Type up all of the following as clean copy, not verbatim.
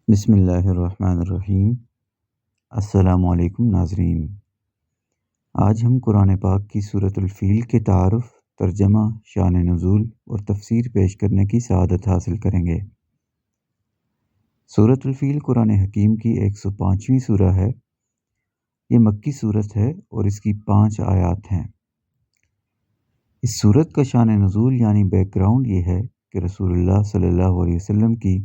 بسم اللہ الرحمن الرحیم۔ السلام علیکم ناظرین، آج ہم قرآن پاک کی سورۃ الفیل کے تعارف، ترجمہ، شان نزول اور تفسیر پیش کرنے کی سعادت حاصل کریں گے۔ سورۃ الفیل قرآن حکیم کی 105ویں سورہ ہے۔ یہ مکی سورت ہے اور اس کی 5 آیات ہیں۔ اس سورت کا شان نزول یعنی بیک گراؤنڈ یہ ہے کہ رسول اللہ صلی اللہ علیہ وسلم کی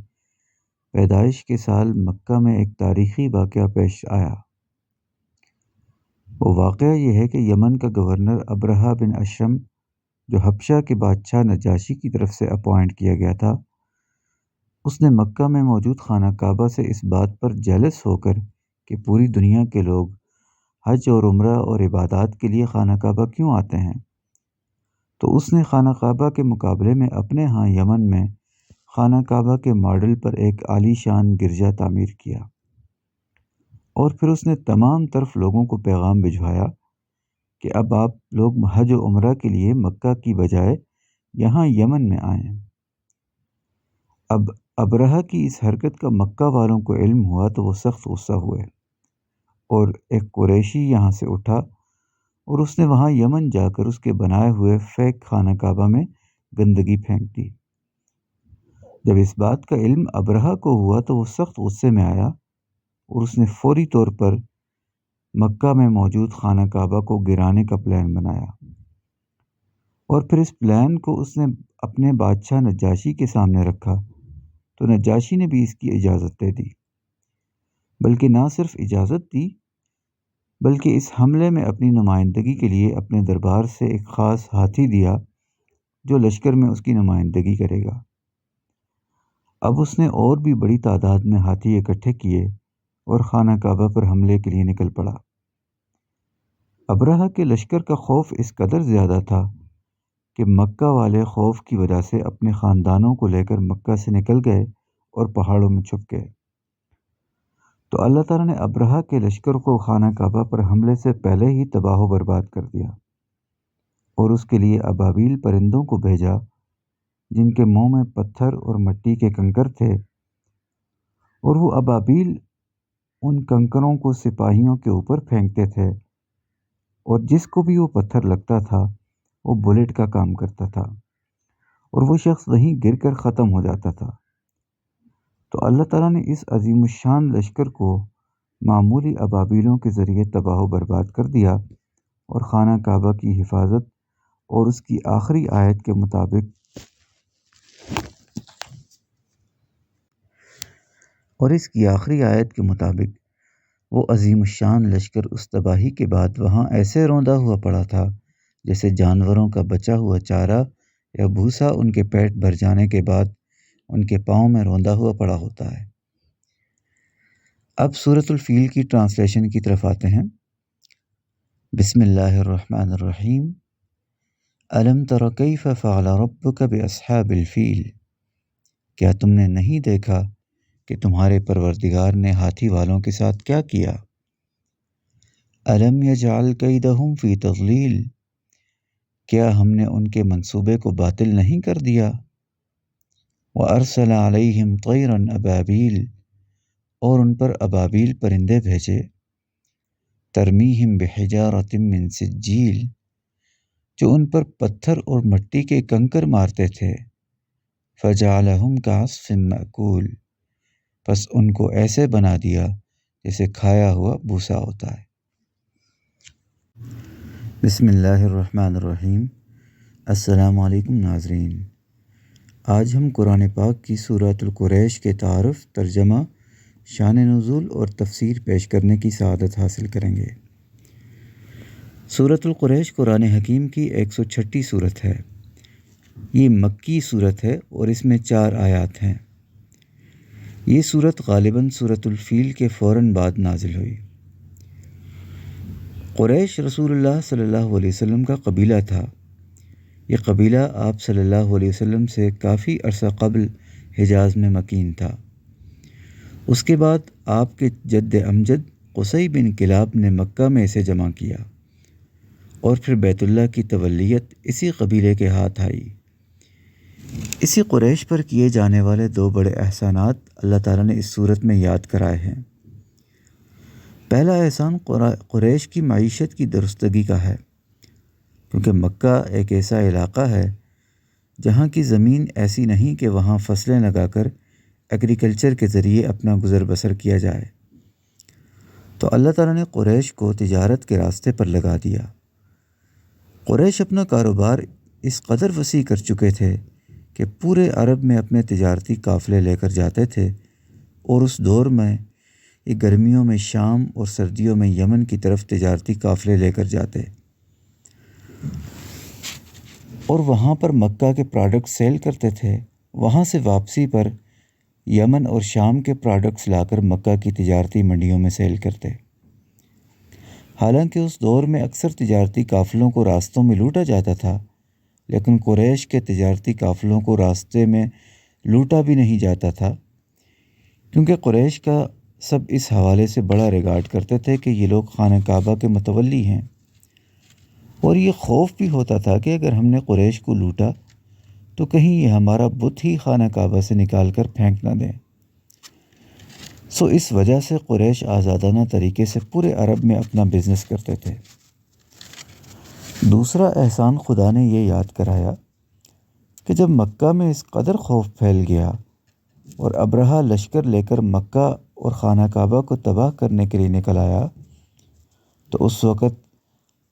پیدائش کے سال مکہ میں ایک تاریخی واقعہ پیش آیا۔ وہ واقعہ یہ ہے کہ یمن کا گورنر ابرہہ بن اشم، جو حبشہ کے بادشاہ نجاشی کی طرف سے اپوائنٹ کیا گیا تھا، اس نے مکہ میں موجود خانہ کعبہ سے اس بات پر جیلس ہو کر کہ پوری دنیا کے لوگ حج اور عمرہ اور عبادات کے لیے خانہ کعبہ کیوں آتے ہیں، تو اس نے خانہ کعبہ کے مقابلے میں اپنے ہاں یمن میں خانہ کعبہ کے ماڈل پر ایک عالی شان گرجا تعمیر کیا، اور پھر اس نے تمام طرف لوگوں کو پیغام بھجوایا کہ اب آپ لوگ حج و عمرہ کے لیے مکہ کی بجائے یہاں یمن میں آئیں۔ اب ابرہہ کی اس حرکت کا مکہ والوں کو علم ہوا تو وہ سخت غصہ ہوئے، اور ایک قریشی یہاں سے اٹھا اور اس نے وہاں یمن جا کر اس کے بنائے ہوئے فیک خانہ کعبہ میں گندگی پھینک دی۔ جب اس بات کا علم ابرہہ کو ہوا تو وہ سخت غصے میں آیا اور اس نے فوری طور پر مکہ میں موجود خانہ کعبہ کو گرانے کا پلان بنایا، اور پھر اس پلان کو اس نے اپنے بادشاہ نجاشی کے سامنے رکھا تو نجاشی نے بھی اس کی اجازت دے دی، بلکہ نہ صرف اجازت دی بلکہ اس حملے میں اپنی نمائندگی کے لیے اپنے دربار سے ایک خاص ہاتھی دیا جو لشکر میں اس کی نمائندگی کرے گا۔ اب اس نے اور بھی بڑی تعداد میں ہاتھی اکٹھے کیے اور خانہ کعبہ پر حملے کے لیے نکل پڑا۔ ابرہہ کے لشکر کا خوف اس قدر زیادہ تھا کہ مکہ والے خوف کی وجہ سے اپنے خاندانوں کو لے کر مکہ سے نکل گئے اور پہاڑوں میں چھپ گئے۔ تو اللہ تعالیٰ نے ابرہہ کے لشکر کو خانہ کعبہ پر حملے سے پہلے ہی تباہ و برباد کر دیا، اور اس کے لیے ابابیل پرندوں کو بھیجا جن کے منہ میں پتھر اور مٹی کے کنکر تھے، اور وہ ابابیل ان کنکروں کو سپاہیوں کے اوپر پھینکتے تھے، اور جس کو بھی وہ پتھر لگتا تھا وہ بلٹ کا کام کرتا تھا، اور وہ شخص وہیں گر کر ختم ہو جاتا تھا۔ تو اللہ تعالیٰ نے اس عظیم الشان لشکر کو معمولی ابابیلوں کے ذریعے تباہ و برباد کر دیا، اور خانہ کعبہ کی حفاظت اور اس کی آخری آیت کے مطابق وہ عظیم الشان لشکر اس تباہی کے بعد وہاں ایسے روندا ہوا پڑا تھا جیسے جانوروں کا بچا ہوا چارہ یا بھوسا ان کے پیٹ بھر جانے کے بعد ان کے پاؤں میں روندا ہوا پڑا ہوتا ہے۔ اب سورۃ الفیل کی ٹرانسلیشن کی طرف آتے ہیں۔ بسم اللہ الرحمن الرحیم۔ الم تر کیف فعل ربک باصحاب الفیل، کیا تم نے نہیں دیکھا کہ تمہارے پروردگار نے ہاتھی والوں کے ساتھ کیا کیا؟ الم یجعل کیدہم فی تضلیل، کیا ہم نے ان کے منصوبے کو باطل نہیں کر دیا؟ وارسل علیہم طیرا ابابیل، اور ان پر ابابیل پرندے بھیجے، ترمیہم بحجارۃ من سجیل، جو ان پر پتھر اور مٹی کے کنکر مارتے تھے، فجعلہم کعصف مأکول، پس ان کو ایسے بنا دیا جیسے کھایا ہوا بھوسا ہوتا ہے۔ بسم اللہ الرحمن الرحیم۔ السلام علیکم ناظرین، آج ہم قرآن پاک کی سورۃ القریش کے تعارف، ترجمہ، شان نزول اور تفسیر پیش کرنے کی سعادت حاصل کریں گے۔ سورۃ القریش قرآن حکیم کی 106 سورت ہے۔ یہ مکی سورت ہے اور اس میں 4 آیات ہیں۔ یہ سورت غالباً سورۃ الفیل کے فوراً بعد نازل ہوئی۔ قریش رسول اللہ صلی اللہ علیہ وسلم کا قبیلہ تھا۔ یہ قبیلہ آپ صلی اللہ علیہ وسلم سے کافی عرصہ قبل حجاز میں مکین تھا۔ اس کے بعد آپ کے جد امجد قصی بن کلاب نے مکہ میں اسے جمع کیا، اور پھر بیت اللہ کی تولیت اسی قبیلے کے ہاتھ آئی۔ اسی قریش پر کیے جانے والے دو بڑے احسانات اللہ تعالیٰ نے اس صورت میں یاد کرائے ہیں۔ پہلا احسان قریش کی معیشت کی درستگی کا ہے، کیونکہ مکہ ایک ایسا علاقہ ہے جہاں کی زمین ایسی نہیں کہ وہاں فصلیں لگا کر ایگریکلچر کے ذریعے اپنا گزر بسر کیا جائے، تو اللہ تعالیٰ نے قریش کو تجارت کے راستے پر لگا دیا۔ قریش اپنا کاروبار اس قدر وسیع کر چکے تھے کہ پورے عرب میں اپنے تجارتی قافلے لے کر جاتے تھے، اور اس دور میں یہ گرمیوں میں شام اور سردیوں میں یمن کی طرف تجارتی قافلے لے کر جاتے، اور وہاں پر مکہ کے پروڈکٹ سیل کرتے تھے۔ وہاں سے واپسی پر یمن اور شام کے پروڈکٹس لا کر مکہ کی تجارتی منڈیوں میں سیل کرتے۔ حالانکہ اس دور میں اکثر تجارتی قافلوں کو راستوں میں لوٹا جاتا تھا، لیکن قریش کے تجارتی قافلوں کو راستے میں لوٹا بھی نہیں جاتا تھا، کیونکہ قریش کا سب اس حوالے سے بڑا ریگارڈ کرتے تھے کہ یہ لوگ خانہ کعبہ کے متولی ہیں، اور یہ خوف بھی ہوتا تھا کہ اگر ہم نے قریش کو لوٹا تو کہیں یہ ہمارا بت ہی خانہ کعبہ سے نکال کر پھینک نہ دیں۔ اس وجہ سے قریش آزادانہ طریقے سے پورے عرب میں اپنا بزنس کرتے تھے۔ دوسرا احسان خدا نے یہ یاد کرایا کہ جب مکہ میں اس قدر خوف پھیل گیا اور ابرہہ لشکر لے کر مکہ اور خانہ کعبہ کو تباہ کرنے کے لیے نکل آیا، تو اس وقت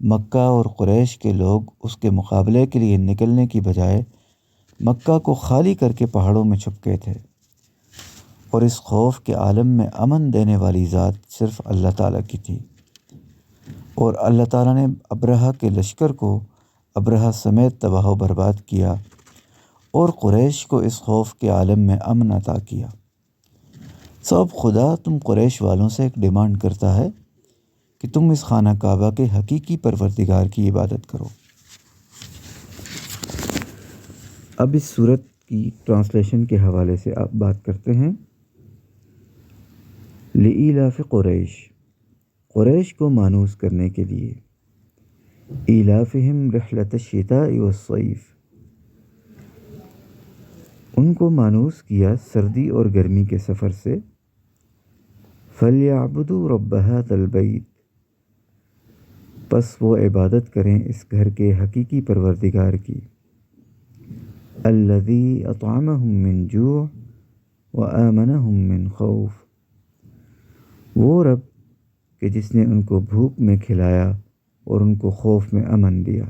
مکہ اور قریش کے لوگ اس کے مقابلے کے لیے نکلنے کی بجائے مکہ کو خالی کر کے پہاڑوں میں چھپ گئے تھے، اور اس خوف کے عالم میں امن دینے والی ذات صرف اللہ تعالیٰ کی تھی، اور اللہ تعالیٰ نے ابرہہ کے لشکر کو ابرہہ سمیت تباہ و برباد کیا، اور قریش کو اس خوف کے عالم میں امن عطا کیا۔ اب خدا تم قریش والوں سے ایک ڈیمانڈ کرتا ہے کہ تم اس خانہ کعبہ کے حقیقی پروردگار کی عبادت کرو۔ اب اس سورت کی ٹرانسلیشن کے حوالے سے آپ بات کرتے ہیں۔ لإیلاف قریش، قریش کو مانوس کرنے کے لیے، ایلافہم رحلۃ الشتاء والصیف، ان کو مانوس کیا سردی اور گرمی کے سفر سے، فَلْيَعْبُدُوا رَبَّ هَٰذَا الْبَيْتِ، پس وہ عبادت کریں اس گھر کے حقیقی پروردگار کی، الَّذِي أَطْعَمَهُم مِّن جُوعٍ وَآمَنَهُم مِّن خَوْفٍ، وہ رب کہ جس نے ان کو بھوک میں کھلایا اور ان کو خوف میں امن دیا۔